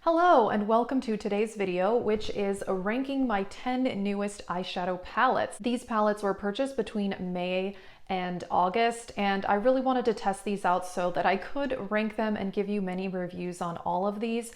Hello and welcome to today's video, which is ranking my 10 newest eyeshadow palettes. These palettes were purchased between May and August, and I really wanted to test these out so that I could rank them and give you many reviews on all of these.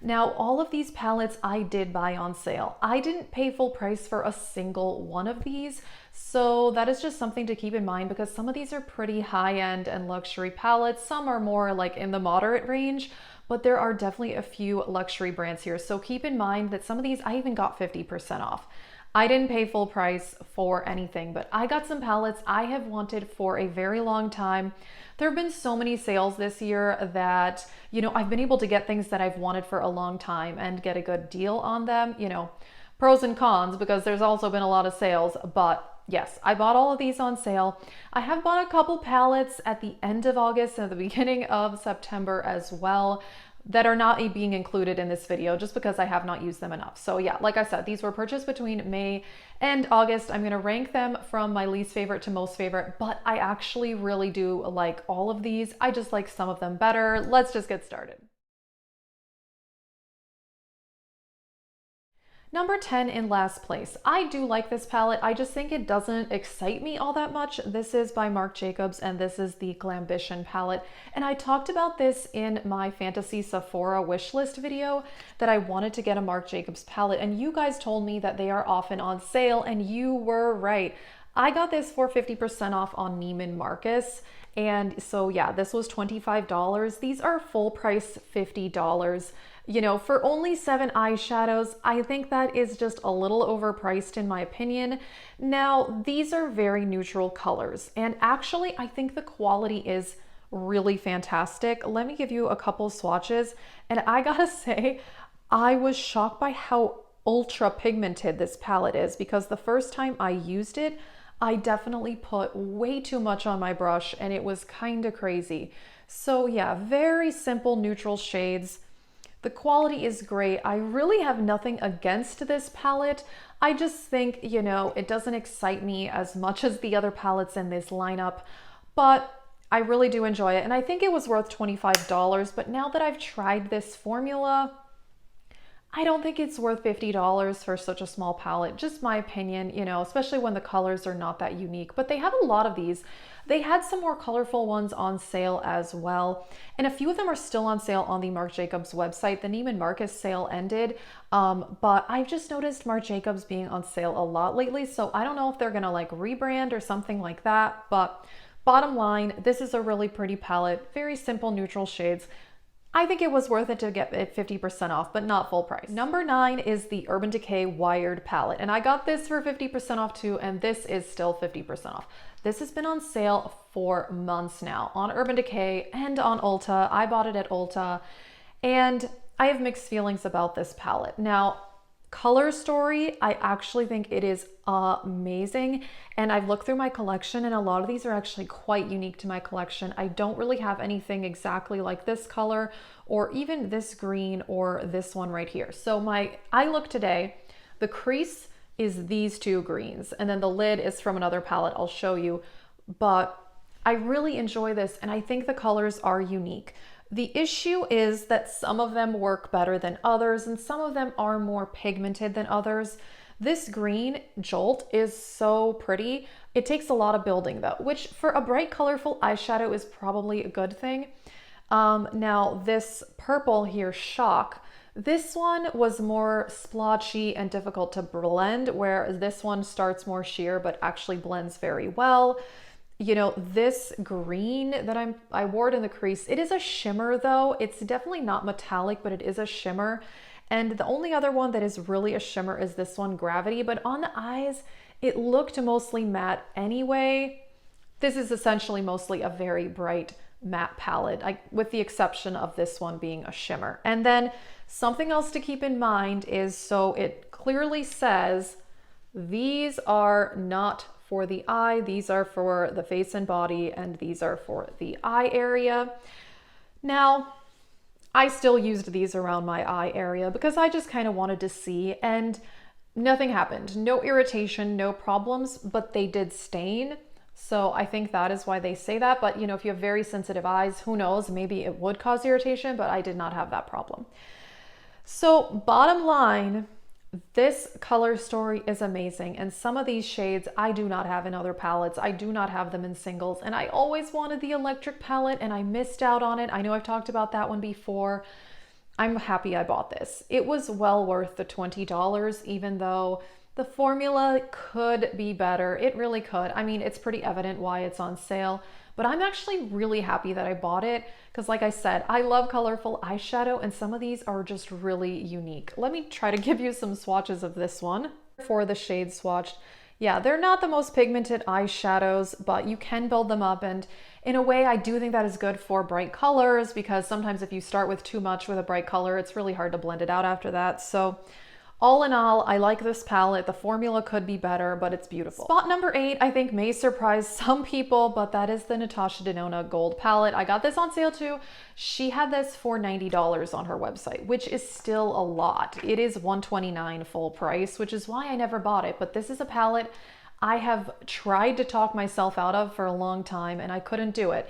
Now, all of these palettes I did buy on sale. I didn't pay full price for a single one of these, so that is just something to keep in mind because some of these are pretty high-end and luxury palettes. Some are more like in the moderate range, but there are definitely a few luxury brands here. So keep in mind that some of these I even got 50% off. I didn't pay full price for anything, but I got some palettes I have wanted for a very long time. There have been so many sales this year that, I've been able to get things that I've wanted for a long time and get a good deal on them, pros and cons because there's also been a lot of sales, but yes, I bought all of these on sale. I have bought a couple palettes at the end of August and the beginning of September as well that are not being included in this video just because I have not used them enough. So yeah, like I said, these were purchased between May and August. I'm gonna rank them from my least favorite to most favorite, but I actually really do like all of these. I just like some of them better. Let's just get started. Number 10 in last place. I do like this palette. I just think it doesn't excite me all that much. This is by Marc Jacobs and this is the Glambition palette. And I talked about this in my Fantasy Sephora wishlist video that I wanted to get a Marc Jacobs palette and you guys told me that they are often on sale and you were right. I got this for 50% off on Neiman Marcus. And so yeah, this was $25. These are full price $50. For only 7 eyeshadows, I think that is just a little overpriced in my opinion. Now, these are very neutral colors, and actually, I think the quality is really fantastic. Let me give you a couple swatches, and I gotta say, I was shocked by how ultra pigmented this palette is because the first time I used it, I definitely put way too much on my brush, and it was kind of crazy. So yeah, very simple neutral shades. The quality is great. I really have nothing against this palette. I just think, it doesn't excite me as much as the other palettes in this lineup, but I really do enjoy it. And I think it was worth $25, but now that I've tried this formula, I don't think it's worth $50 for such a small palette, just my opinion, especially when the colors are not that unique, but they have a lot of these. They had some more colorful ones on sale as well. And a few of them are still on sale on the Marc Jacobs website. The Neiman Marcus sale ended, but I've just noticed Marc Jacobs being on sale a lot lately. So I don't know if they're gonna like rebrand or something like that, but bottom line, this is a really pretty palette, very simple neutral shades. I think it was worth it to get it 50% off, but not full price. Number 9 is the Urban Decay Wired palette. And I got this for 50% off too, and this is still 50% off. This has been on sale for months now on Urban Decay and on Ulta. I bought it at Ulta, and I have mixed feelings about this palette. Now, color story, I actually think it is amazing. And I've looked through my collection and a lot of these are actually quite unique to my collection. I don't really have anything exactly like this color or even this green or this one right here. So I look today, the crease is these two greens and then the lid is from another palette I'll show you, but I really enjoy this and I think the colors are unique. The issue is that some of them work better than others and some of them are more pigmented than others. This green Jolt is so pretty. It takes a lot of building though, which for a bright colorful eyeshadow is probably a good thing. Now this purple here, Shock, this one was more splotchy and difficult to blend, where this one starts more sheer but actually blends very well. This green that I wore it in the crease, it is a shimmer though. It's definitely not metallic, but it is a shimmer. And the only other one that is really a shimmer is this one, Gravity, but on the eyes, it looked mostly matte anyway. This is essentially mostly a very bright matte palette, with the exception of this one being a shimmer. And then something else to keep in mind is, so it clearly says, these are not for the eye, these are for the face and body, and these are for the eye area. Now, I still used these around my eye area because I just kind of wanted to see, and nothing happened. No irritation, no problems, but they did stain. So I think that is why they say that. But if you have very sensitive eyes, who knows, maybe it would cause irritation, but I did not have that problem. So bottom line, this color story is amazing. And some of these shades I do not have in other palettes. I do not have them in singles. And I always wanted the electric palette and I missed out on it. I know I've talked about that one before. I'm happy I bought this. It was well worth the $20, even though the formula could be better. It really could. I mean, it's pretty evident why it's on sale, but I'm actually really happy that I bought it because like I said, I love colorful eyeshadow and some of these are just really unique. Let me try to give you some swatches of this one. For the shades swatched, yeah, they're not the most pigmented eyeshadows, but you can build them up, and in a way I do think that is good for bright colors because sometimes if you start with too much with a bright color, it's really hard to blend it out after that. So all in all, I like this palette. The formula could be better, but it's beautiful. Spot number 8, I think may surprise some people, but that is the Natasha Denona Gold palette. I got this on sale too. She had this for $90 on her website, which is still a lot. It is $129 full price, which is why I never bought it. But this is a palette I have tried to talk myself out of for a long time and I couldn't do it.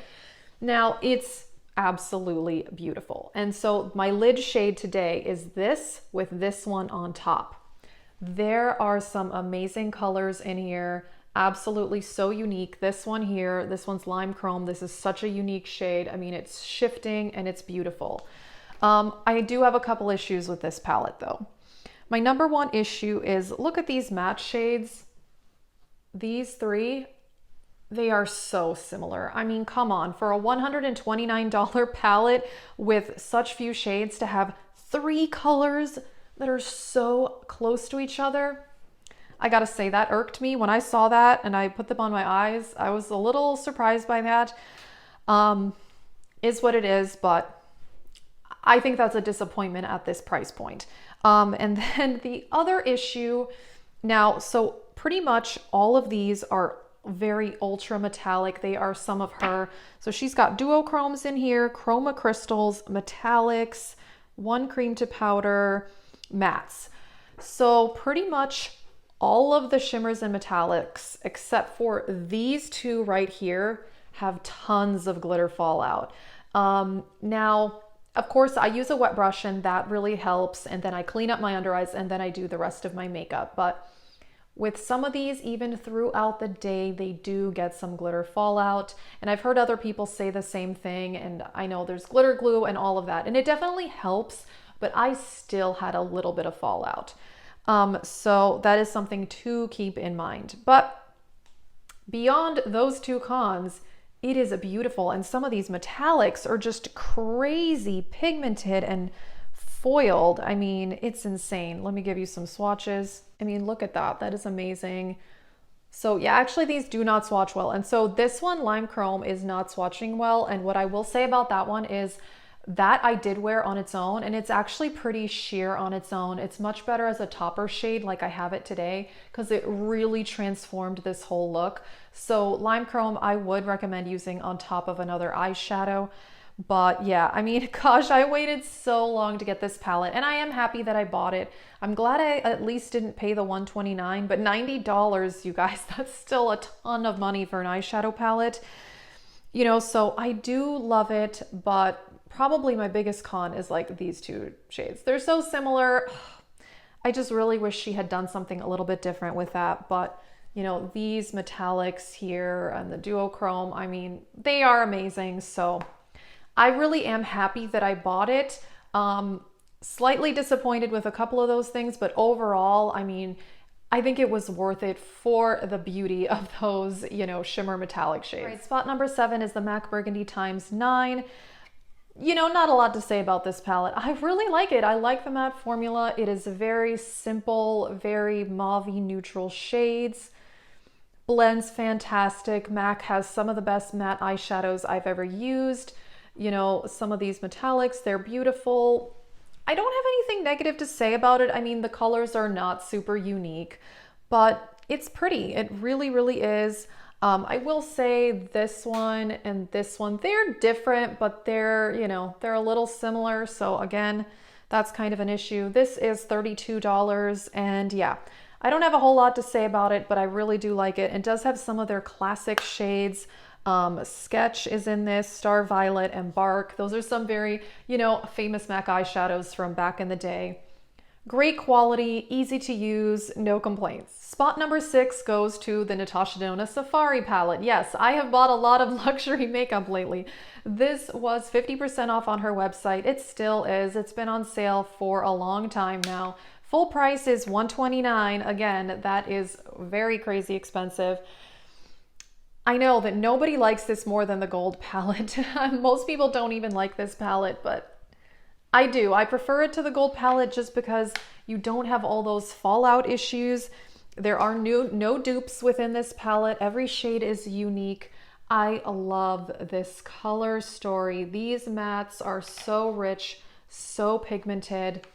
Now it's absolutely beautiful. And so my lid shade today is this with this one on top. There are some amazing colors in here. Absolutely so unique. This one here, this one's lime chrome. This is such a unique shade. I mean, it's shifting and it's beautiful. I do have a couple issues with this palette though. My number one issue is look at these matte shades. These three, they are so similar. I mean, come on, for a $129 palette with such few shades to have 3 colors that are so close to each other, I gotta say that irked me when I saw that and I put them on my eyes. I was a little surprised by that. Is what it is, but I think that's a disappointment at this price point. And then the other issue now, so pretty much all of these are very ultra metallic. They are some of her. So she's got duochromes in here, chroma crystals, metallics, 1 cream to powder, mattes. So pretty much all of the shimmers and metallics, except for these 2 right here, have tons of glitter fallout. Now, of course, I use a wet brush and that really helps. And then I clean up my under eyes and then I do the rest of my makeup. But with some of these, even throughout the day, they do get some glitter fallout. And I've heard other people say the same thing. And I know there's glitter glue and all of that. And it definitely helps, but I still had a little bit of fallout. So that is something to keep in mind. But beyond those 2 cons, it is beautiful. And some of these metallics are just crazy pigmented and foiled. I mean, it's insane. Let me give you some swatches. I mean, look at that. That is amazing. So yeah, actually these do not swatch well. And so this one, lime chrome, is not swatching well. And what I will say about that one is that I did wear on its own and it's actually pretty sheer on its own. It's much better as a topper shade like I have it today because it really transformed this whole look. So lime chrome, I would recommend using on top of another eyeshadow. But yeah, I mean, gosh, I waited so long to get this palette and I am happy that I bought it. I'm glad I at least didn't pay the $129, but $90, you guys, that's still a ton of money for an eyeshadow palette. You know, so I do love it, but probably my biggest con is like these 2 shades. They're so similar. I just really wish she had done something a little bit different with that. But you know, these metallics here and the duochrome, I mean, they are amazing. So I really am happy that I bought it. Slightly disappointed with a couple of those things, but overall, I mean, I think it was worth it for the beauty of those, you know, shimmer metallic shades. Right, spot number 7 is the MAC Burgundy ×9. You know, not a lot to say about this palette. I really like it. I like the matte formula. It is very simple, very mauve-y neutral shades. Blends fantastic. MAC has some of the best matte eyeshadows I've ever used. You know, some of these metallics, they're beautiful. I don't have anything negative to say about it. I mean, the colors are not super unique, but it's pretty. It really, really is. I will say this one and this one, they're different, but they're, you know, they're a little similar. So again, that's kind of an issue. This is $32 and yeah, I don't have a whole lot to say about it, but I really do like it. It does have some of their classic shades. Sketch is in this, Star Violet and Bark. Those are some very, you know, famous MAC eyeshadows from back in the day. Great quality, easy to use, no complaints. Spot number 6 goes to the Natasha Denona Safari palette. Yes, I have bought a lot of luxury makeup lately. This was 50% off on her website. It still is. It's been on sale for a long time now. Full price is $129. Again, that is very crazy expensive. I know that nobody likes this more than the gold palette. Most people don't even like this palette, but I do. I prefer it to the gold palette just because you don't have all those fallout issues. There are no dupes within this palette. Every shade is unique. I love this color story. These mattes are so rich, so pigmented.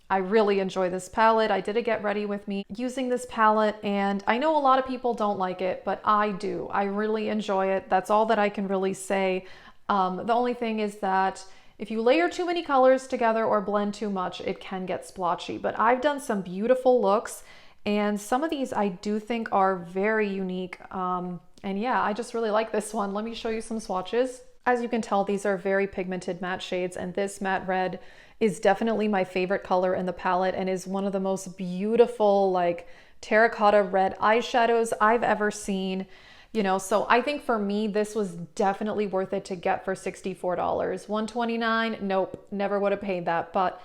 I really enjoy this palette. I did a get ready with me using this palette, and I know a lot of people don't like it, but I do. I really enjoy it. That's all that I can really say. The only thing is that if you layer too many colors together or blend too much, it can get splotchy. But I've done some beautiful looks, and some of these I do think are very unique. And yeah, I just really like this one. Let me show you some swatches. As you can tell, these are very pigmented matte shades, and this matte red is definitely my favorite color in the palette and is one of the most beautiful, like, terracotta red eyeshadows I've ever seen. You know, so I think for me, this was definitely worth it to get for $64. $129, nope, never would have paid that, but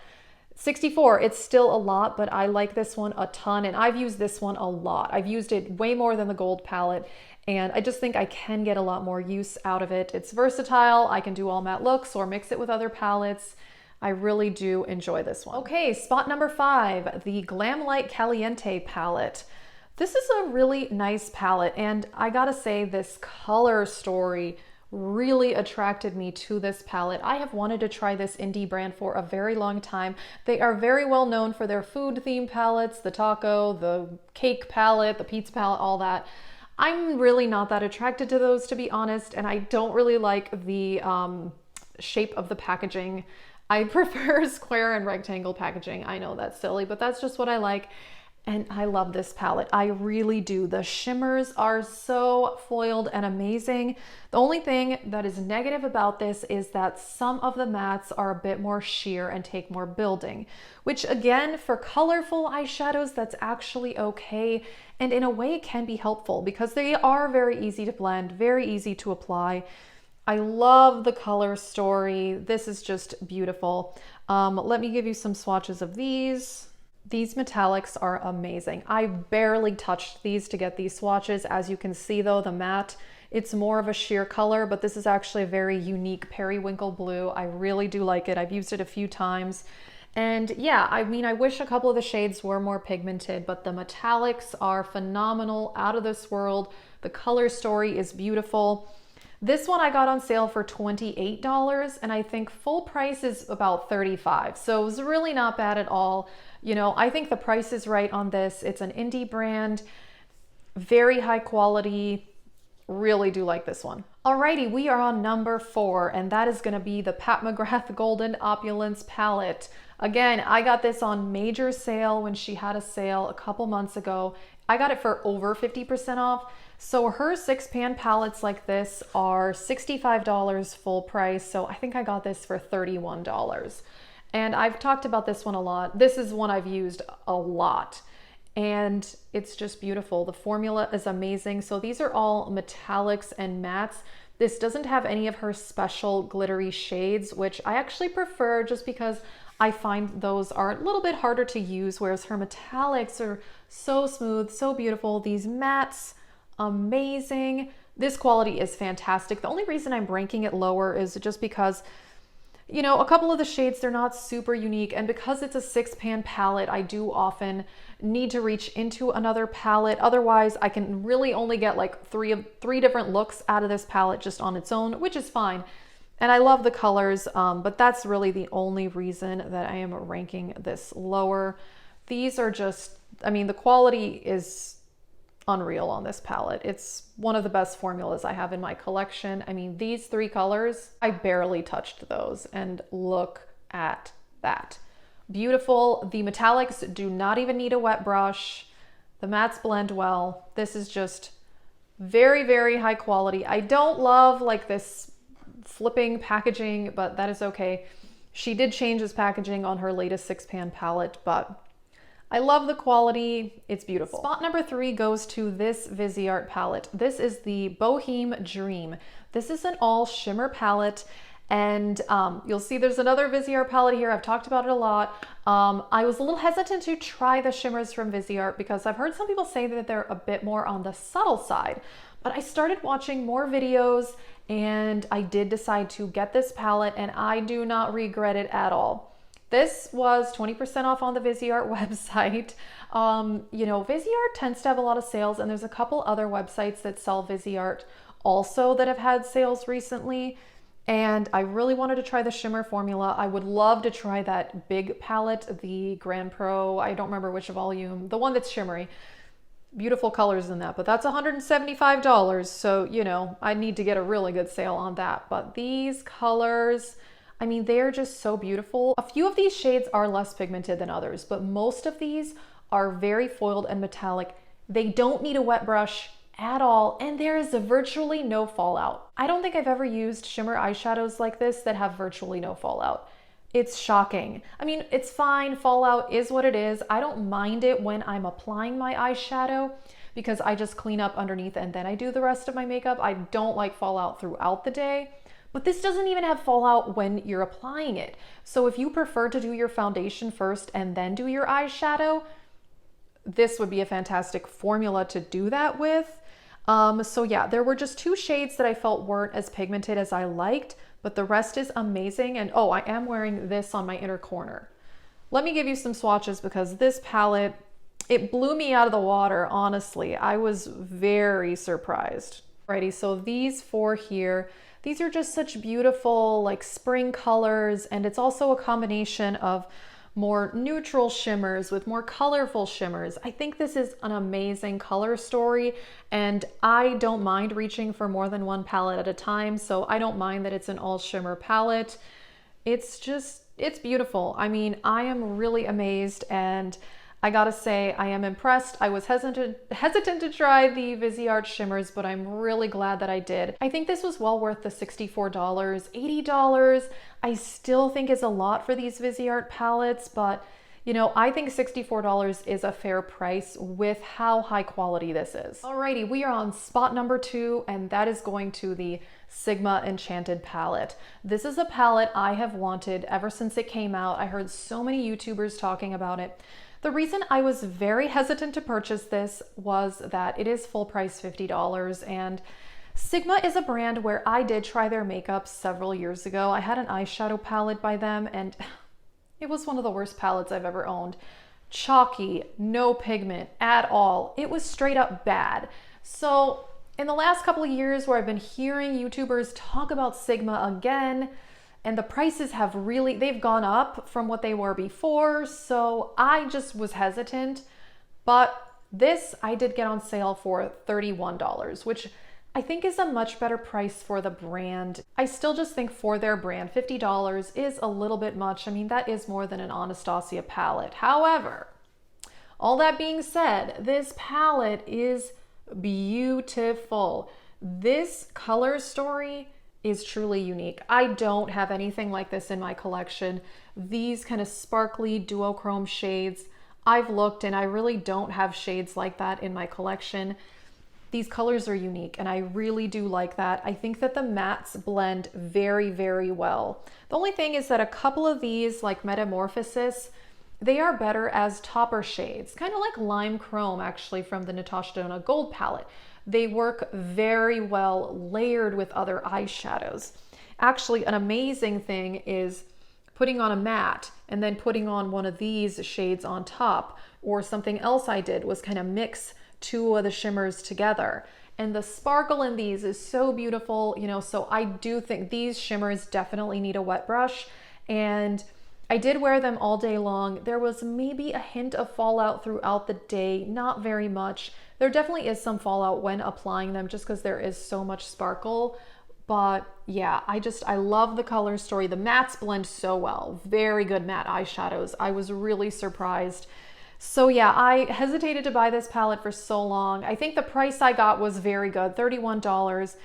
$64, it's still a lot, but I like this one a ton, and I've used this one a lot. I've used it way more than the gold palette, and I just think I can get a lot more use out of it. It's versatile. I can do all matte looks or mix it with other palettes. I really do enjoy this one. Okay, spot number 5, the Glamlite Kaliente palette. This is a really nice palette, and I gotta say, this color story really attracted me to this palette. I have wanted to try this indie brand for a very long time. They are very well known for their food themed palettes, the taco, the cake palette, the pizza palette, all that. I'm really not that attracted to those, to be honest, and I don't really like the shape of the packaging. I prefer square and rectangle packaging. I know that's silly, but that's just what I like. And I love this palette. I really do. The shimmers are so foiled and amazing. The only thing that is negative about this is that some of the mattes are a bit more sheer and take more building, which again, for colorful eyeshadows, that's actually okay. And in a way, it can be helpful because they are very easy to blend, very easy to apply. I love the color story. This is just beautiful. Let me give you some swatches of these. These metallics are amazing. I barely touched these to get these swatches. As you can see though, the matte, it's more of a sheer color, but this is actually a very unique periwinkle blue. I really do like it. I've used it a few times. And yeah, I mean, I wish a couple of the shades were more pigmented, but the metallics are phenomenal, out of this world. The color story is beautiful. This one I got on sale for $28, and I think full price is about $35. So it was really not bad at all. You know, I think the price is right on this. It's an indie brand, very high quality. Really do like this one. Alrighty, we are on number 4, and that is gonna be the Pat McGrath Golden Opulence palette. Again, I got this on major sale when she had a sale a couple months ago. I got it for over 50% off. So her 6-pan palettes like this are $65 full price. So I think I got this for $31. And I've talked about this one a lot. This is one I've used a lot, and it's just beautiful. The formula is amazing. So these are all metallics and mattes. This doesn't have any of her special glittery shades, which I actually prefer just because I find those are a little bit harder to use, whereas her metallics are so smooth, so beautiful. These mattes, amazing. This quality is fantastic. The only reason I'm ranking it lower is just because, you know, a couple of the shades, they're not super unique, and because it's a 6-pan palette, I do often need to reach into another palette. Otherwise, I can really only get like three different looks out of this palette just on its own, which is fine. And I love the colors, but that's really the only reason that I am ranking this lower. These are just, I mean, the quality is unreal on this palette. It's one of the best formulas I have in my collection. I mean, these 3 colors, I barely touched those, and look at that. Beautiful. The metallics do not even need a wet brush. The mattes blend well. This is just very, very high quality. I don't love like this flipping packaging, but that is okay. She did change this packaging on her latest 6-pan palette, but I love the quality. It's beautiful. Spot number 3 goes to this Viseart palette. This is the Boheme Dream. This is an all shimmer palette. And you'll see there's another Viseart palette here. I've talked about it a lot. I was a little hesitant to try the shimmers from Viseart because I've heard some people say that they're a bit more on the subtle side. But I started watching more videos and I did decide to get this palette, and I do not regret it at all. This was 20% off on the Viseart website. You know, Viseart tends to have a lot of sales, and there's a couple other websites that sell Viseart also that have had sales recently. And I really wanted to try the shimmer formula. I would love to try that big palette, the Grand Pro, I don't remember which volume, the one that's shimmery. Beautiful colors in that, but that's $175. So, you know, I need to get a really good sale on that. But these colors, I mean, they're just so beautiful. A few of these shades are less pigmented than others, but most of these are very foiled and metallic. They don't need a wet brush at all, and there is virtually no fallout. I don't think I've ever used shimmer eyeshadows like this that have virtually no fallout. It's shocking. I mean, it's fine. Fallout is what it is. I don't mind it when I'm applying my eyeshadow because I just clean up underneath and then I do the rest of my makeup. I don't like fallout throughout the day, but this doesn't even have fallout when you're applying it. So if you prefer to do your foundation first and then do your eyeshadow, this would be a fantastic formula to do that with. So yeah, there were just 2 shades that I felt weren't as pigmented as I liked, but the rest is amazing. And oh, I am wearing this on my inner corner. Let me give you some swatches because this palette, it blew me out of the water, honestly. I was very surprised. Alrighty, so these 4 here, these are just such beautiful like spring colors, and it's also a combination of more neutral shimmers with more colorful shimmers. I think this is an amazing color story, and I don't mind reaching for more than one palette at a time, so I don't mind that it's an all shimmer palette. It's beautiful. I mean, I am really amazed, and I gotta say, I am impressed. I was hesitant to try the Viseart shimmers, but I'm really glad that I did. I think this was well worth the $64, $80. I still think is a lot for these Viseart palettes, but you know, I think $64 is a fair price with how high quality this is. Alrighty, we are on spot number 2, and that is going to the Sigma Enchanted palette. This is a palette I have wanted ever since it came out. I heard so many YouTubers talking about it. The reason I was very hesitant to purchase this was that it is full price $50, and Sigma is a brand where I did try their makeup several years ago. I had an eyeshadow palette by them, and it was one of the worst palettes I've ever owned. Chalky, no pigment at all. It was straight up bad. So in the last couple of years where I've been hearing YouTubers talk about Sigma again, and the prices have really, they've gone up from what they were before. So I just was hesitant, but this I did get on sale for $31, which I think is a much better price for the brand. I still just think for their brand, $50 is a little bit much. I mean, that is more than an Anastasia palette. However, all that being said, this palette is beautiful. This color story is truly unique. I don't have anything like this in my collection. These kind of sparkly duochrome shades, I've looked and I really don't have shades like that in my collection. These colors are unique and I really do like that. I think that the mattes blend very, very well. The only thing is that a couple of these, like Metamorphosis, they are better as topper shades, kind of like Lime Chrome actually from the Natasha Denona Gold palette. They work very well layered with other eyeshadows. Actually, an amazing thing is putting on a matte and then putting on one of these shades on top, or something else I did was kind of mix 2 of the shimmers together. And the sparkle in these is so beautiful, you know, so I do think these shimmers definitely need a wet brush, and I did wear them all day long. There was maybe a hint of fallout throughout the day, not very much. There definitely is some fallout when applying them just because there is so much sparkle. But yeah, I love the color story. The mattes blend so well. Very good matte eyeshadows. I was really surprised. So yeah, I hesitated to buy this palette for so long. I think the price I got was very good, $31.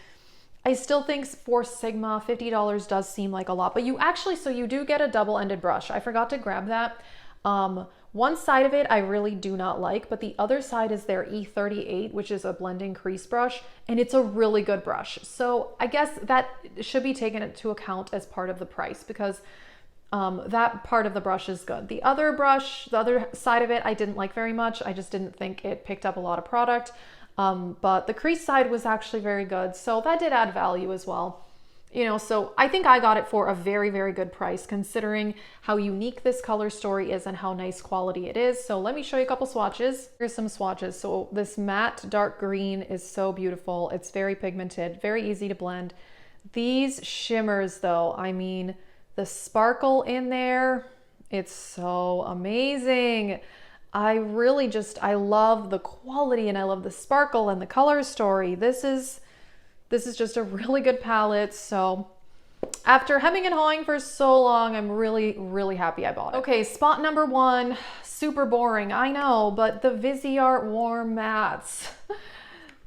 I still think for Sigma, $50 does seem like a lot, but you actually, so you do get a double-ended brush. I forgot to grab that. One side of it I really do not like, but the other side is their E38, which is a blending crease brush, and it's a really good brush. So I guess that should be taken into account as part of the price, because that part of the brush is good. The other brush, the other side of it, I didn't like very much. I just didn't think it picked up a lot of product. But the crease side was actually very good. So that did add value as well. You know, so I think I got it for a very, very good price considering how unique this color story is and how nice quality it is. So let me show you a couple swatches. Here's some swatches. So this matte dark green is so beautiful. It's very pigmented, very easy to blend. These shimmers though, I mean, the sparkle in there, it's so amazing. I love the quality and I love the sparkle and the color story. This is just a really good palette. So after hemming and hawing for so long, I'm really, really happy I bought it. Okay, spot number one, super boring, I know, but the Viseart Warm Mattes.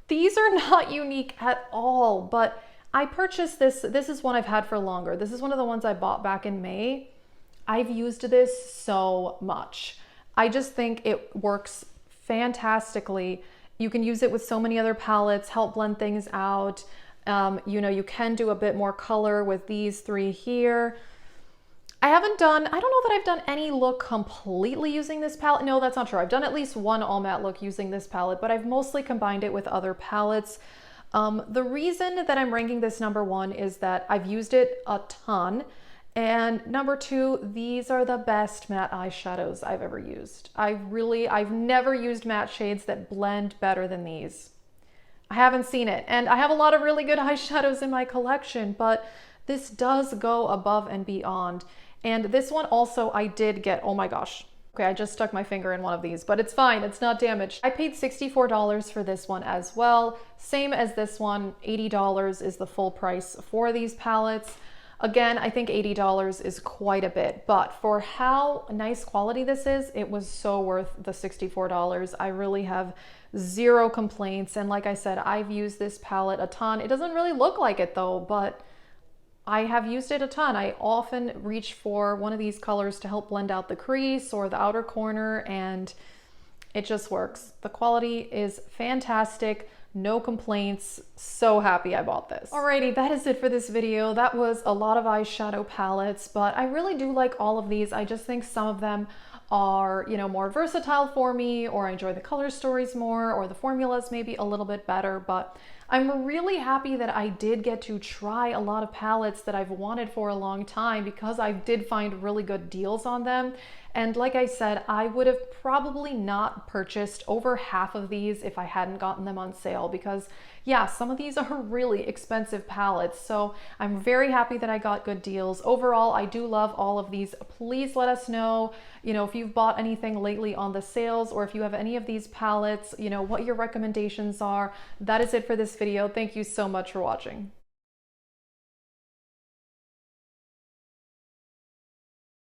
These are not unique at all, but I purchased this. This is one I've had for longer. This is one of the ones I bought back in May. I've used this so much. I just think it works fantastically. You can use it with so many other palettes, help blend things out. You know, you can do a bit more color with these three here. I don't know that I've done any look completely using this palette. No, that's not true. I've done at least one all matte look using this palette, but I've mostly combined it with other palettes. The reason that I'm ranking this number one is that I've used it a ton. And number two, these are the best matte eyeshadows I've ever used. I've never used matte shades that blend better than these. I haven't seen it. And I have a lot of really good eyeshadows in my collection, but this does go above and beyond. And this one also I did get, oh my gosh. Okay, I just stuck my finger in one of these, but it's fine, it's not damaged. I paid $64 for this one as well. Same as this one, $80 is the full price for these palettes. Again, I think $80 is quite a bit, but for how nice quality this is, it was so worth the $64. I really have zero complaints. And like I said, I've used this palette a ton. It doesn't really look like it though, but I have used it a ton. I often reach for one of these colors to help blend out the crease or the outer corner, and it just works. The quality is fantastic. No complaints. So happy I bought this. Alrighty, that is it for this video. That was a lot of eyeshadow palettes, but I really do like all of these. I just think some of them are, you know, more versatile for me, or I enjoy the color stories more, or the formulas maybe a little bit better, but I'm really happy that I did get to try a lot of palettes that I've wanted for a long time, because I did find really good deals on them. And like I said, I would have probably not purchased over half of these if I hadn't gotten them on sale, because yeah, some of these are really expensive palettes. So I'm very happy that I got good deals. Overall, I do love all of these. Please let us know, you know, if you've bought anything lately on the sales, or if you have any of these palettes, you know, what your recommendations are. That is it for this video. Thank you so much for watching.